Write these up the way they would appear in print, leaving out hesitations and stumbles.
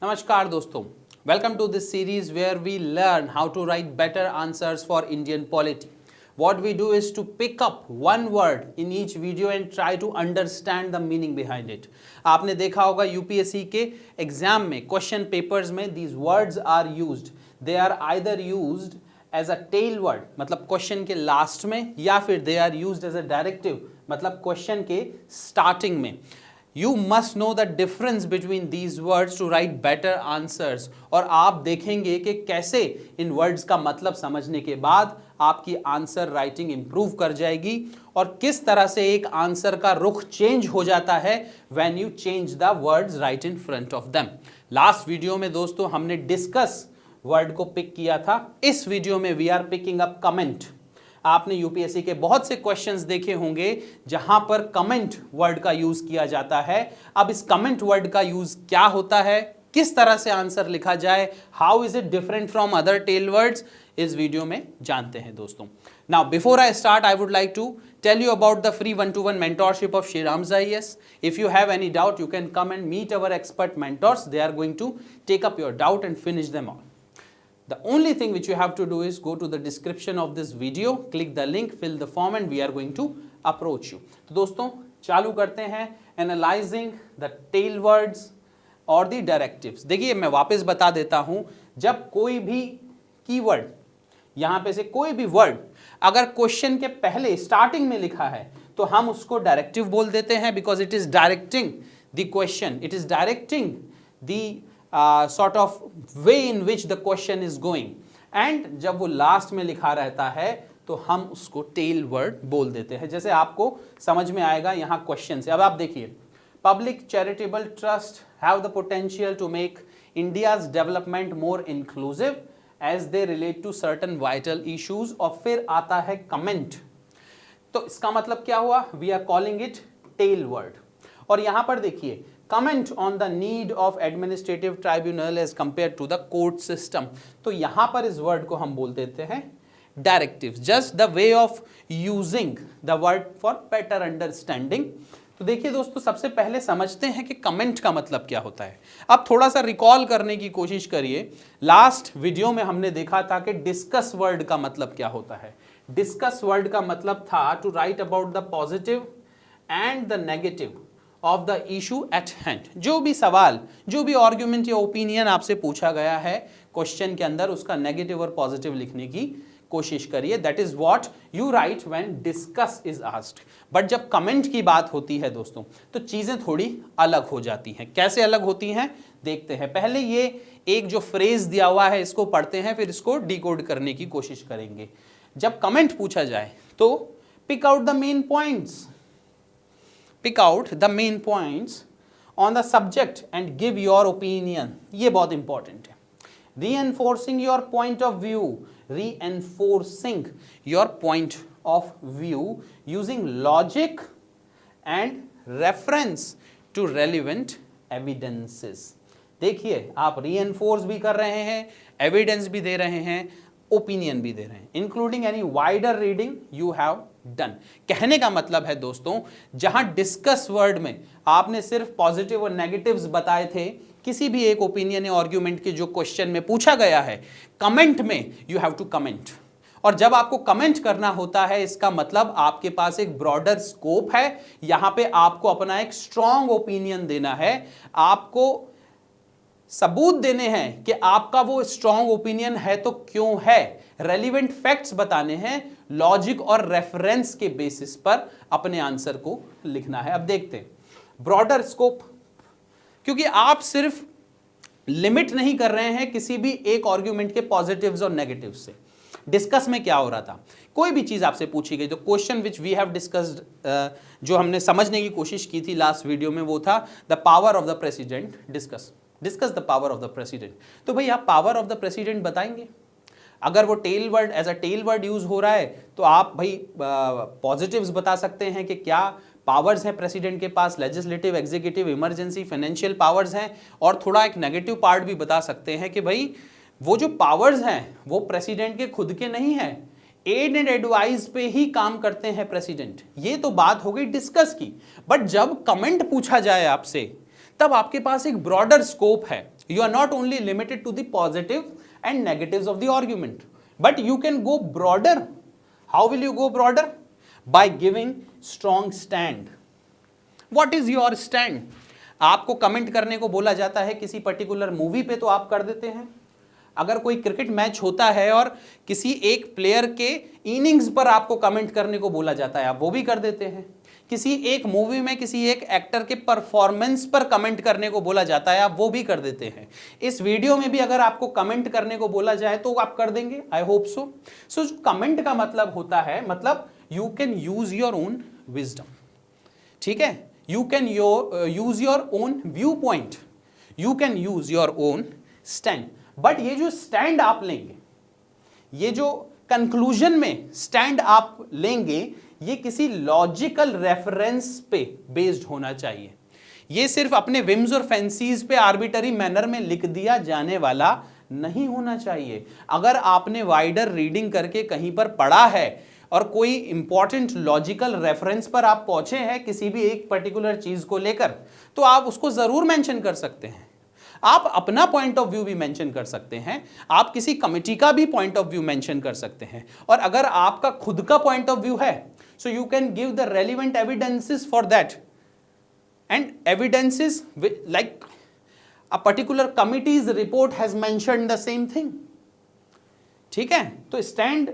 नमस्कार दोस्तों, welcome to this series where we learn how to write better answers for Indian polity. What we do is to pick up one word in each video and try to understand the meaning behind it. आपने देखा होगा UPSC के exam में question papers में these words are used. They are either used as a tail word, मतलब question के last में, या फिर they are used as a directive, मतलब क्वेश्चन के स्टार्टिंग में. You must know the difference between these words to write better answers. और आप देखेंगे कि कैसे इन वर्ड्स का मतलब समझने के बाद आपकी आंसर राइटिंग इंप्रूव कर जाएगी और किस तरह से एक आंसर का रुख चेंज हो जाता है when you change the words right in front of them. Last video में दोस्तों हमने डिस्कस वर्ड को पिक किया था. इस वीडियो में we are picking up comment. आपने यूपीएससी के बहुत से क्वेश्चंस देखे होंगे जहां पर कमेंट वर्ड का यूज किया जाता है. अब इस कमेंट वर्ड का यूज क्या होता है, किस तरह से आंसर लिखा जाए, how is it different from other tail words, इस वीडियो में जानते हैं दोस्तों. Now before I start I would like to tell you about the free 1-to-1 mentorship of Shriram's IAS. If you have any doubt, you can come and meet our expert mentors. They are going to take up your doubt and finish them all. The only thing which you have to do is go to the description of this video, click the link, fill the form and we are going to approach you. तो दोस्तों चालू करते हैं analyzing the tail words और the directives. देखिए मैं वापस बता देता हूं, जब कोई भी कीवर्ड, यहां पे से कोई भी वर्ड अगर क्वेश्चन के पहले स्टार्टिंग में लिखा है तो हम उसको डायरेक्टिव बोल देते हैं, because it is directing the question, it is directing the sort of way in which the question is going. and जब वो लास्ट में लिखा रहता है तो हम उसको टेल वर्ड बोल देते हैं. जैसे आपको समझ में आएगा यहाँ क्वेश्चन से. अब आप देखिए, public charitable trust have the potential to make India's development more inclusive as they relate to certain vital issues. और फिर आता है कमेंट. तो इसका मतलब क्या हुआ, we are calling it tail word. और यहां पर देखिए, comment on the need of administrative tribunal as compared to the court system. तो यहां पर इस वर्ड को हम बोल देते हैं directives, just the way of using the word for better understanding. तो देखिए दोस्तों, सबसे पहले समझते हैं कि कमेंट का मतलब क्या होता है. अब थोड़ा सा रिकॉल करने की कोशिश करिए. लास्ट वीडियो में हमने देखा था कि डिस्कस वर्ड का मतलब क्या होता है. डिस्कस वर्ड का मतलब था to write about the positive and the negative of the issue at hand. जो भी सवाल, जो भी आर्ग्यूमेंट या ओपिनियन आपसे पूछा गया है क्वेश्चन के अंदर, उसका नेगेटिव और पॉजिटिव लिखने की कोशिश करिए. That is what you right when discuss is asked. But जब कमेंट की बात होती है दोस्तों, तो चीजें थोड़ी अलग हो जाती हैं. कैसे अलग होती हैं देखते हैं. पहले ये एक जो फ्रेज दिया हुआ है इसको पढ़ते हैं, फिर इसको डिकोड करने की कोशिश करेंगे. जब कमेंट पूछा जाए तो pick out the main points. Pick out the main points on the subject and give your opinion. ये बहुत important है. Reinforcing your point of view. Reinforcing your point of view using logic and reference to relevant evidences. देखिए, आप reinforce भी कर रहे हैं, evidence भी दे रहे हैं, ओपिनियन भी दे रहे हैं, including any wider reading you have done. कहने का मतलब है दोस्तों, जहां डिस्कस वर्ड में आपने सिर्फ पॉजिटिव और नेगेटिव्स बताए थे किसी भी एक ओपिनियन या आर्ग्यूमेंट के जो क्वेश्चन में पूछा गया है, कमेंट में यू हैव टू कमेंट. और जब आपको कमेंट करना होता है, इसका मतलब आपके पास एक ब्रॉडर स्कोप है. यहां पे आपको अपना एक स्ट्रॉन्ग ओपिनियन देना है, आपको सबूत देने हैं कि आपका वो स्ट्रॉन्ग ओपिनियन है तो क्यों है, रेलिवेंट फैक्ट्स बताने हैं, लॉजिक और रेफरेंस के बेसिस पर अपने आंसर को लिखना है. अब देखते हैं ब्रॉडर स्कोप, क्योंकि आप सिर्फ लिमिट नहीं कर रहे हैं किसी भी एक आर्ग्यूमेंट के पॉजिटिव्स और नेगेटिव्स से. डिस्कस में क्या हो रहा था, कोई भी चीज आपसे पूछी गई तो question which we have discussed, जो हमने समझने की कोशिश की थी लास्ट वीडियो में, वो था the power of the president. Discuss the power of the president. तो भाई आप पावर ऑफ द प्रेसिडेंट बताएंगे. अगर वो tail word as a tail word use हो रहा है तो आप भाई पॉजिटिव्स बता सकते हैं कि क्या पावर्स हैं प्रेसिडेंट के पास, legislative, executive, emergency, financial powers हैं. और थोड़ा एक नेगेटिव पार्ट भी बता सकते हैं कि भाई वो जो पावर्स हैं वो प्रेसिडेंट के खुद के नहीं हैं, एड एंड एडवाइस पे ही काम करते हैं प्रेसिडेंट. ये तो बात हो गई डिस्कस की. बट जब कमेंट पूछा जाए आपसे, तब आपके पास एक ब्रॉडर स्कोप है. You are not only limited to the positive and negatives of the argument, but you can go broader. How will you go broader? By giving strong stand. What is your stand? आपको comment करने को बोला जाता है किसी particular movie पे, तो आप कर देते हैं। अगर कोई क्रिकेट मैच होता है और किसी एक प्लेयर के इनिंग्स पर आपको कमेंट करने को बोला जाता है, आप वो भी कर देते हैं। किसी एक मूवी में किसी एक एक्टर के परफॉर्मेंस पर कमेंट करने को बोला जाता है, आप वो भी कर देते हैं। इस वीडियो में भी अगर आपको कमेंट करने को बोला जाए तो आप कर देंगे, I hope so. So comment का मतलब होता है, मतलब you can use your own wisdom, ठीक है, you can use your own view point, you can use your own stand. But ये जो स्टैंड आप लेंगे, ये जो कंक्लूजन में स्टैंड आप लेंगे, ये किसी लॉजिकल रेफरेंस पे बेस्ड होना चाहिए। ये सिर्फ अपने विम्स और फैंसीज पे आर्बिटरी मैनर में लिख दिया जाने वाला नहीं होना चाहिए। अगर आपने वाइडर रीडिंग करके कहीं पर पढ़ा है और कोई इंपॉर्टेंट लॉजिकल रेफरेंस पर आप पहुंचे हैं किसी भी एक पर्टिकुलर चीज को लेकर, तो आप उसको जरूर मेंशन कर सकते हैं। आप अपना पॉइंट ऑफ व्यू भी मेंशन कर सकते हैं, आप किसी कमिटी का भी पॉइंट ऑफ व्यू मेंशन कर सकते हैं, और अगर आपका खुद का पॉइंट ऑफ व्यू है, so you can give the relevant evidences for that, and evidences like a particular committee's report has mentioned the same thing, ठीक है। तो स्टैंड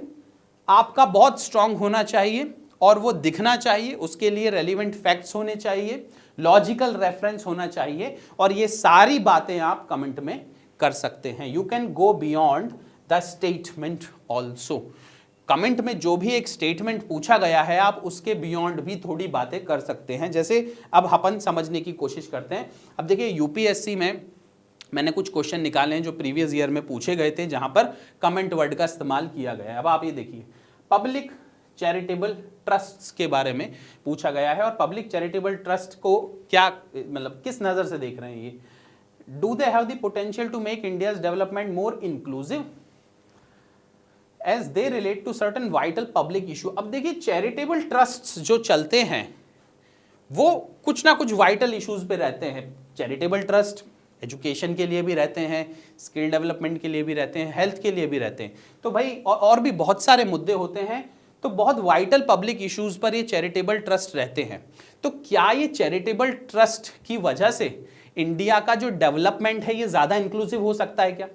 आपका बहुत स्ट्रांग होना चाहिए और वो दिखना चाहिए, उसके लिए रेलिवेंट फैक्ट्स होने चाहिए, लॉजिकल रेफरेंस होना चाहिए, और ये सारी बातें आप कमेंट में कर सकते हैं। You can go beyond the statement also. Comment में जो भी एक स्टेटमेंट पूछा गया है, आप उसके बियॉन्ड भी थोड़ी बातें कर सकते हैं। जैसे अब अपन समझने की कोशिश करते हैं। अब देखिए, यूपीएससी में मैंने कुछ क्वेश्चन निकाले हैं जो प्रीवियस ईयर में पूछे गए थे, जहां पर कमेंट वर्ड का इस्तेमाल किया गया है। अब आप ये देखिए, पब्लिक चैरिटेबल ट्रस्ट्स के बारे में पूछा गया है, और पब्लिक चैरिटेबल ट्रस्ट को क्या, मतलब किस नज़र से देख रहे हैं ये? Do they have the potential to make India's development more inclusive as they relate to certain vital public issue। अब देखिए, चैरिटेबल ट्रस्ट्स जो चलते हैं वो कुछ ना कुछ वाइटल इश्यूज पे रहते हैं। चैरिटेबल ट्रस्ट एजुकेशन के लिए भी रहते हैं, स्किल डेवलपमेंट के लिए भी रहते हैं, हेल्थ के लिए भी रहते हैं। तो भाई और भी बहुत सारे मुद्दे होते हैं, तो बहुत वाइटल पब्लिक इश्यूज पर ये चैरिटेबल ट्रस्ट रहते हैं। तो क्या ये चैरिटेबल ट्रस्ट की वजह से इंडिया का जो डेवलपमेंट है ये ज़्यादा इंक्लूसिव हो सकता है क्या?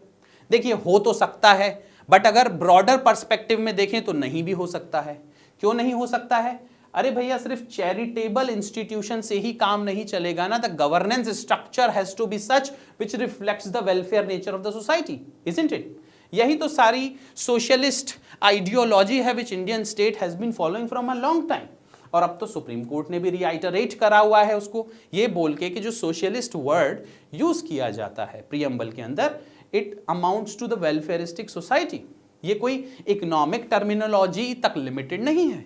देखिए, हो तो सकता है, बट अगर ब्रॉडर पर्सपेक्टिव में देखें तो नहीं भी हो सकता है। क्यों नहीं हो सकता है? अरे भैया, सिर्फ चैरिटेबल इंस्टीट्यूशन से ही काम नहीं चलेगा ना। The governance structure has to be such which reflects the welfare nature of the society, isn't it? यही तो सारी सोशलिस्ट आइडियोलॉजी है which Indian state has been following from a long time. और अब तो सुप्रीम कोर्ट ने भी रिआइटरेट करा हुआ है उसको, ये बोल के कि जो सोशलिस्ट वर्ड यूज किया जाता है प्रीएम्बल के अंदर, it amounts to the welfaristic society. ये कोई इकोनॉमिक टर्मिनोलॉजी तक लिमिटेड नहीं है।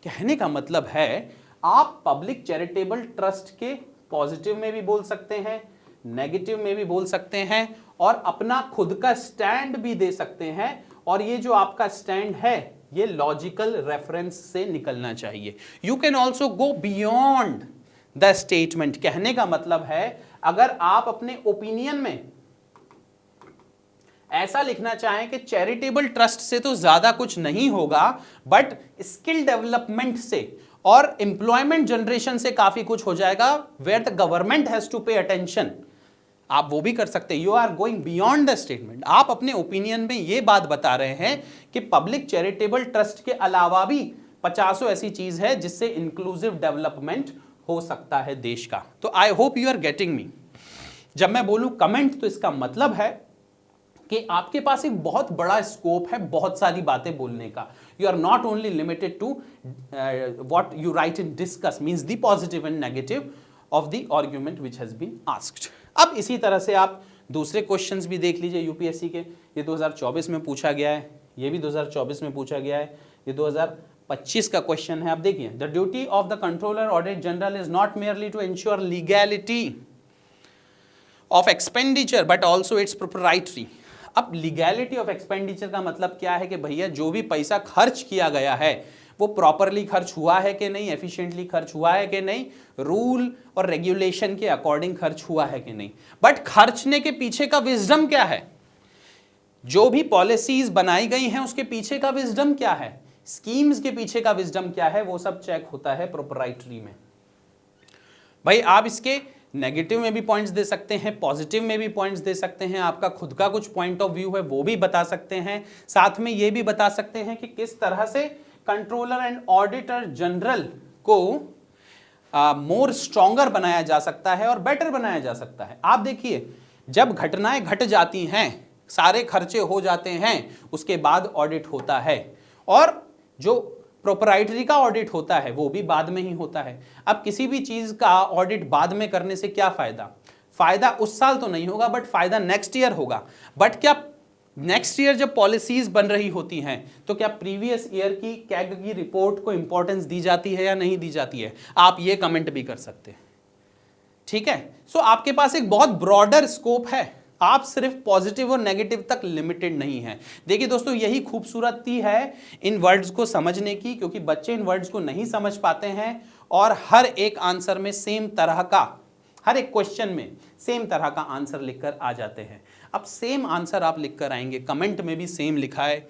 कहने का मतलब है, आप पब्लिक चैरिटेबल ट्रस्ट के पॉजिटिव में भी बोल सकते हैं, नेगेटिव में भी बोल सकते हैं, और अपना खुद का स्टैंड भी दे सकते हैं। और ये जो आपका स्टैंड है, ये लॉजिकल रेफरेंस से निकलना चाहिए। You can also go beyond the statement. कहने का मतलब है, अगर आप अपने ओपिनियन में ऐसा लिखना चाहें कि चैरिटेबल ट्रस्ट से तो ज्यादा कुछ नहीं होगा, बट स्किल डेवलपमेंट से और एम्प्लॉयमेंट जनरेशन से काफी कुछ हो जाएगा, where the government has to pay attention, आप वो भी कर सकते हैं। You are going beyond the statement. आप अपने ओपिनियन में ये बात बता रहे हैं कि पब्लिक चैरिटेबल ट्रस्ट के अलावा भी 50 ऐसी चीज है जिससे इंक्लूसिव डेवलपमेंट हो सकता है देश का। तो I hope you are getting me. जब मैं बोलूं कमेंट, तो इसका मतलब है कि आपके पास एक बहुत बड़ा स्कोप है बहुत सारी बातें बोलने का। You are not only limited to what you write in discuss, means the positive and negative of the argument which has been asked. अब इसी तरह से आप दूसरे क्वेश्चंस भी देख लीजिए यूपीएससी के। ये 2024 में पूछा गया है, ये भी 2024 में पूछा गया है, ये 2025 का क्वेश्चन है। आप देखिए, the duty of the controller audit general is not merely to ensure legality of expenditure but also its proprietary. अब लीगैलिटी ऑफ एक्सपेंडिचर का मतलब क्या है कि भैया जो भी पैसा खर्च किया गया है वो प्रॉपरली खर्च हुआ है कि नहीं, एफिशिएंटली खर्च हुआ है कि नहीं, रूल और रेगुलेशन के अकॉर्डिंग खर्च हुआ है कि नहीं। बट खर्चने के पीछे का विजडम क्या है, जो भी पॉलिसीज बनाई गई हैं उसके पीछे का विजडम क्या है, स्कीम्स के पीछे का विजडम क्या है, वो सब चेक होता है प्रोप्राइटरी में। भाई आप इसके नेगेटिव में भी पॉइंट्स दे सकते हैं, पॉजिटिव में भी पॉइंट्स दे सकते हैं, आपका खुद का कुछ पॉइंट ऑफ व्यू है वो भी बता सकते हैं, साथ में ये भी बता सकते हैं कि किस तरह से कंट्रोलर एंड ऑडिटर जनरल को मोर स्ट्रॉन्गर बनाया जा सकता है और बेटर बनाया जा सकता है। आप देखिए, जब घटनाएं घट जाती हैं, सारे खर्चे हो जाते हैं, उसके बाद ऑडिट होता है, और जो प्रोप्राइटरी का ऑडिट होता है वो भी बाद में ही होता है। अब किसी भी चीज का ऑडिट बाद में करने से क्या फायदा, फायदा उस साल तो नहीं होगा बट फायदा नेक्स्ट ईयर होगा। बट क्या नेक्स्ट ईयर जब पॉलिसीज बन रही होती हैं तो क्या प्रीवियस ईयर की कैग की रिपोर्ट को इंपॉर्टेंस दी जाती है या नहीं दी जाती है, आप ये कमेंट भी कर सकते हैं। ठीक है, सो आपके पास एक बहुत ब्रॉडर स्कोप है, आप सिर्फ पॉजिटिव और नेगेटिव तक लिमिटेड नहीं है। देखिए दोस्तों, यही खूबसूरती है इन वर्ड्स को समझने की, क्योंकि बच्चे इन वर्ड्स को नहीं समझ पाते हैं और हर एक आंसर में सेम तरह का, हर एक क्वेश्चन में सेम तरह का आंसर लिखकर आ जाते हैं। अब सेम आंसर आप लिखकर आएंगे, कमेंट में भी सेम लिखा है,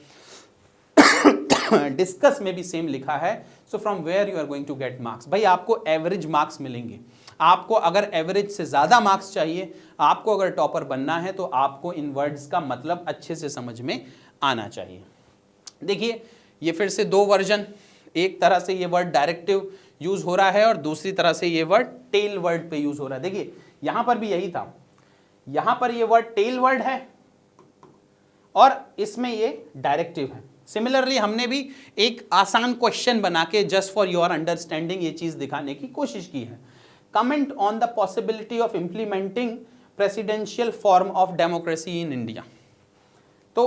डिस्कस में भी सेम लिखा है, so from where you are going to get marks. भाई आपको एवरेज मार्क्स मिलेंगे। आपको अगर एवरेज से ज्यादा मार्क्स चाहिए, आपको अगर टॉपर बनना है, तो आपको इन वर्ड्स का मतलब अच्छे से समझ में आना चाहिए। देखिए, ये फिर से दो वर्जन, एक तरह से ये वर्ड डायरेक्टिव यूज हो रहा है और दूसरी तरह से ये वर्ड टेल वर्ड पे यूज हो रहा है। देखिए यहां पर भी यही था, यहां पर ये वर्ड टेल वर्ड है और इसमें ये डायरेक्टिव है। सिमिलरली हमने भी एक आसान क्वेश्चन बना के जस्ट फॉर योर अंडरस्टैंडिंग ये चीज दिखाने की कोशिश की है। Comment on the possibility of implementing presidential form of democracy in India. तो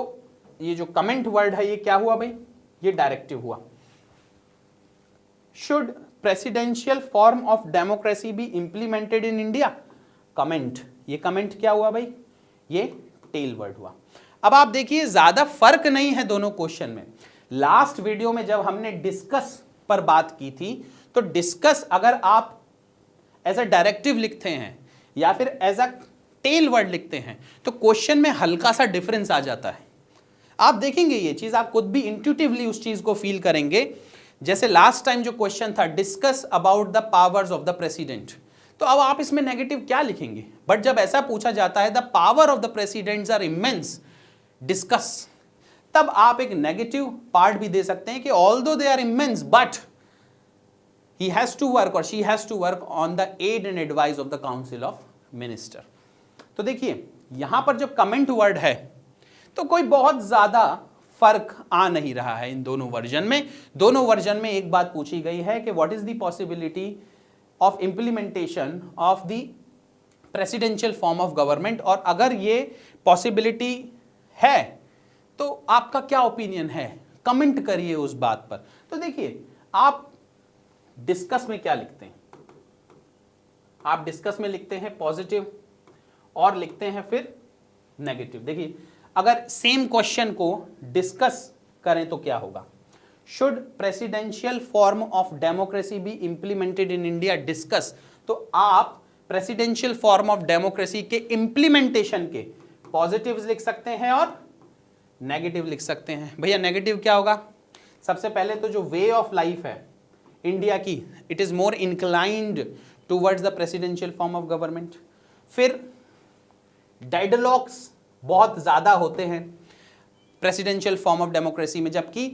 ये जो कमेंट वर्ड है ये क्या हुआ भाई, ये डायरेक्टिव हुआ। Should presidential form of democracy B implemented in India, comment, ये कमेंट क्या हुआ भाई, ये टेल वर्ड हुआ। अब आप देखिए ज्यादा फर्क नहीं है दोनों क्वेश्चन में। लास्ट वीडियो में जब हमने डिस्कस पर बात की थी, तो डिस्कस अगर आप एज अ डायरेक्टिव लिखते हैं या फिर एज अ टेल वर्ड लिखते हैं तो क्वेश्चन में हल्का सा डिफरेंस आ जाता है। आप देखेंगे ये चीज, आप खुद भी इंट्यूटिवली उस चीज को फील करेंगे। जैसे लास्ट टाइम जो क्वेश्चन था, discuss about the powers of the president, तो अब आप इसमें नेगेटिव क्या लिखेंगे। बट जब ऐसा पूछा जाता है the power of the presidents are immense, discuss, तब आप एक नेगेटिव पार्ट भी दे सकते हैं कि although they are immense but he has to work or she has to work on the aid and advice of the council of minister। तो देखिए यहां पर जो कमेंट वर्ड है तो कोई बहुत ज्यादा फर्क आ नहीं रहा है इन दोनों वर्जन में। दोनों वर्जन में एक बात पूछी गई है कि what is the possibility of implementation of the presidential form of government, और अगर ये पॉसिबिलिटी है तो आपका क्या ओपिनियन है, कमेंट करिए उस बात पर। तो देखिए आप डिस्कस में क्या लिखते हैं, आप डिस्कस में लिखते हैं पॉजिटिव और लिखते हैं फिर नेगेटिव। देखिए अगर सेम क्वेश्चन को डिस्कस करें तो क्या होगा, should presidential form of democracy B implemented in India, discuss, तो आप प्रेसिडेंशियल फॉर्म ऑफ डेमोक्रेसी के इंप्लीमेंटेशन के पॉजिटिव्स लिख सकते हैं और नेगेटिव लिख सकते हैं। भैया नेगेटिव क्या होगा, सबसे पहले तो जो वे ऑफ लाइफ है इंडिया की, it is more inclined towards the presidential form of government. फिर डेडलॉक्स बहुत ज्यादा होते हैं प्रेसिडेंशियल फॉर्म ऑफ डेमोक्रेसी में, जबकि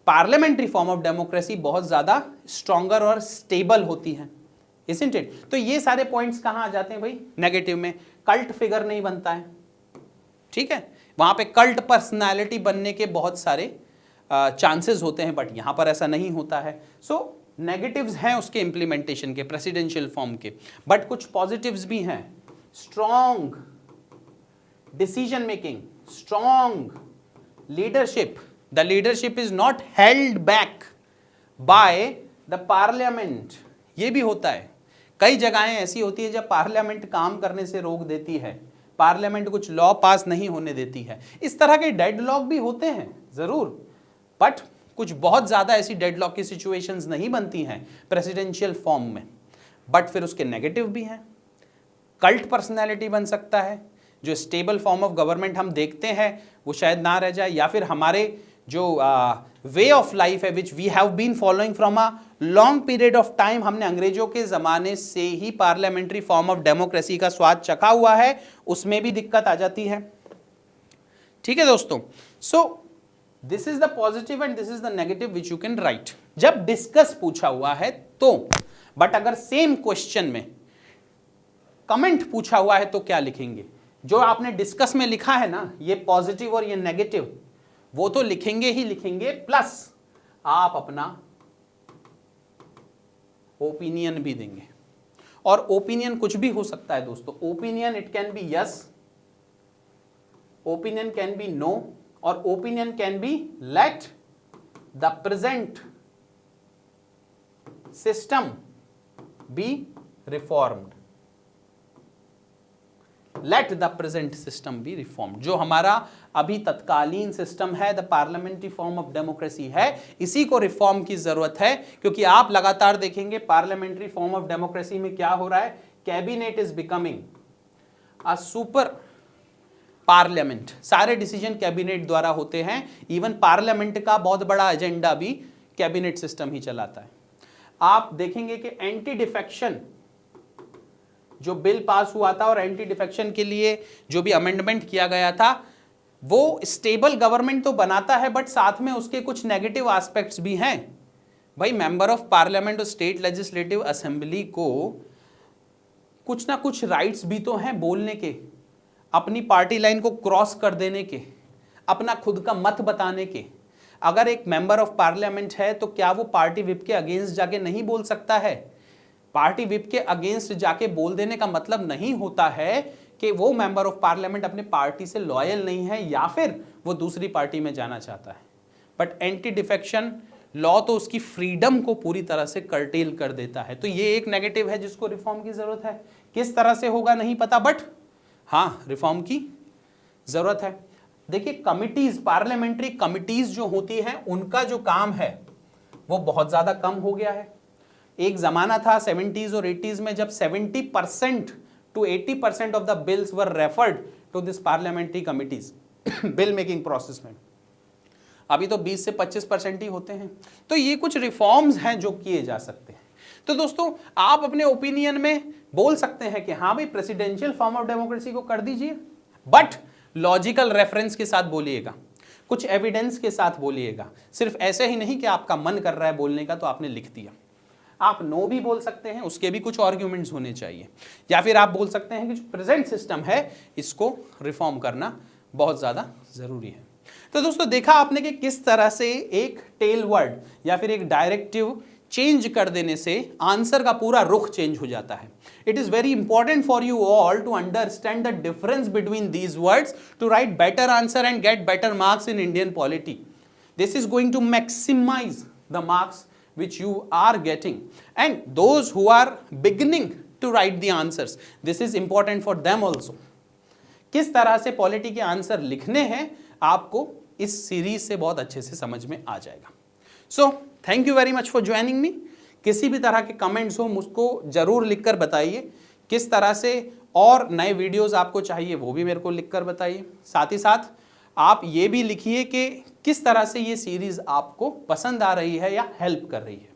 पार्लियामेंट्री फॉर्म ऑफ डेमोक्रेसी बहुत ज्यादा स्ट्रॉन्गर और स्टेबल होती है, इजंट इट। तो ये सारे पॉइंट्स कहां आ जाते हैं भाई, नेगेटिव में। कल्ट फिगर नहीं बनता है, ठीक है, वहां पे कल्ट पर्सनालिटी बनने के बहुत सारे चांसेस होते हैं, बट यहां पर ऐसा नहीं होता है। सो नेगेटिव्स हैं उसके इंप्लीमेंटेशन के, प्रेसिडेंशियल फॉर्म के, बट कुछ पॉजिटिव्स भी हैं, strong decision making, strong leadership, the leadership is not held back by the parliament, ये भी होता है। कई जगहें ऐसी होती है जब पार्लियामेंट काम करने से रोक देती है, पार्लियामेंट कुछ लॉ पास नहीं होने देती है, इस तरह के डेडलॉक भी होते हैं जरूर, बट कुछ बहुत ज़्यादा ऐसी डेडलॉक की सिचुएशंस नहीं बनती हैं प्रेसिडेंशियल फॉर्म में, बट फिर उसके नेगेटिव भी हैं। कल्ट पर्सनैलिटी बन सकता है, जो स्टेबल फॉर्म ऑफ गवर्नमेंट हम देखते हैं वो शायद ना रह जाए, या फिर हमारे जो वे ऑफ लाइफ है which we have been following from a long period of time, हमने अंग्रेजों के ज़माने से ही पार्लियामेंट्री फॉर्म ऑफ डेमोक्रेसी का स्वाद चखा हुआ है, उसमें भी दिक्कत आ जाती है। ठीक है दोस्तों, so this is the positive and this is the negative which you can write जब डिस्कस पूछा हुआ है तो। बट अगर सेम क्वेश्चन में कमेंट पूछा हुआ है तो क्या लिखेंगे? जो आपने डिस्कस में लिखा है ना, ये पॉजिटिव और ये नेगेटिव, वो तो लिखेंगे ही लिखेंगे, प्लस आप अपना ओपिनियन भी देंगे। और ओपिनियन कुछ भी हो सकता है दोस्तों। Opinion it can be yes, opinion can be no, और opinion can be let the present system be reformed, let the present system be reformed. जो हमारा अभी तत्कालीन सिस्टम है, the parliamentary form of democracy है, इसी को रिफॉर्म की जरूरत है। क्योंकि आप लगातार देखेंगे पार्लियामेंट्री फॉर्म ऑफ डेमोक्रेसी में क्या हो रहा है, cabinet is becoming a super parliament, सारे डिसीजन कैबिनेट द्वारा होते हैं। इवन पार्लियामेंट का बहुत बड़ा एजेंडा भी कैबिनेट सिस्टम ही चलाता है। आप देखेंगे कि एंटी डिफेक्शन जो बिल पास हुआ था और एंटी डिफेक्शन के लिए जो भी अमेंडमेंट किया गया था, वो स्टेबल गवर्नमेंट तो बनाता है, बट साथ में उसके कुछ नेगेटिव एस्पेक्ट्स भी हैं। भाई मेंबर ऑफ पार्लियामेंट और स्टेट लेजिस्लेटिव असेंबली को कुछ ना कुछ राइट्स भी तो हैं बोलने के, अपनी पार्टी लाइन को क्रॉस कर देने के, अपना खुद का मत बताने के। अगर एक मेंबर ऑफ पार्लियामेंट है तो क्या वो पार्टी विप के अगेंस्ट जाके नहीं बोल सकता है? पार्टी विप के अगेंस्ट जाके बोल देने का मतलब नहीं होता है कि वो मेंबर ऑफ पार्लियामेंट अपने पार्टी से लॉयल नहीं है या फिर वो दूसरी पार्टी में जाना चाहता है। बट एंटी डिफेक्शन लॉ तो उसकी फ्रीडम को पूरी तरह से कर्टेल कर देता है। तो ये एक नेगेटिव है जिसको रिफॉर्म की जरूरत है। किस तरह से होगा नहीं पता, बट हाँ रिफॉर्म की जरूरत है। देखिए कमिटीज, पार्लियामेंट्री कमिटीज जो होती हैं उनका जो काम है वो बहुत ज्यादा कम हो गया है। एक जमाना था 70s और 80s में जब 70% to 80% of the bills were referred to this parliamentary committees bill making process में। अभी तो 20 से 25% ही होते हैं। तो ये कुछ रिफॉर्म्स हैं जो किए जा सकते हैं। तो दोस्तों आप अपने ओपिनियन में बोल सकते हैं कि हाँ भाई प्रेसिडेंशियल फॉर्म ऑफ डेमोक्रेसी को कर दीजिए, बट लॉजिकल रेफरेंस के साथ बोलिएगा, कुछ एविडेंस के साथ बोलिएगा। सिर्फ ऐसे ही नहीं कि आपका मन कर रहा है बोलने का तो आपने लिख दिया। आप नो भी बोल सकते हैं, उसके भी कुछ आर्ग्यूमेंट्स होने चाहिए। या फिर आप बोल सकते हैं कि जो प्रेजेंट सिस्टम है इसको रिफॉर्म करना बहुत ज़्यादा ज़रूरी है। तो दोस्तों देखा आपने कि किस तरह से एक टेल वर्ड या फिर एक डायरेक्टिव चेंज कर देने से आंसर का पूरा रुख चेंज हो जाता है। It is very important for you all to understand the difference between these words to write better answer and get better marks in Indian polity. This is going to maximize the marks which you are getting, and those who are beginning to write the answers, this is important for them also. किस तरह से polity के answer लिखने हैं आपको इस series से बहुत अच्छे से समझ में आ जाएगा। So thank you very much for joining me. किसी भी तरह के कमेंट्स हो मुझको जरूर लिखकर बताइए। किस तरह से और नए वीडियोस आपको चाहिए वो भी मेरे को लिखकर बताइए। साथ ही साथ आप ये भी लिखिए कि किस तरह से ये सीरीज आपको पसंद आ रही है या हेल्प कर रही है।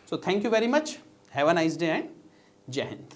So thank you very much, have a nice day and जय हिंद।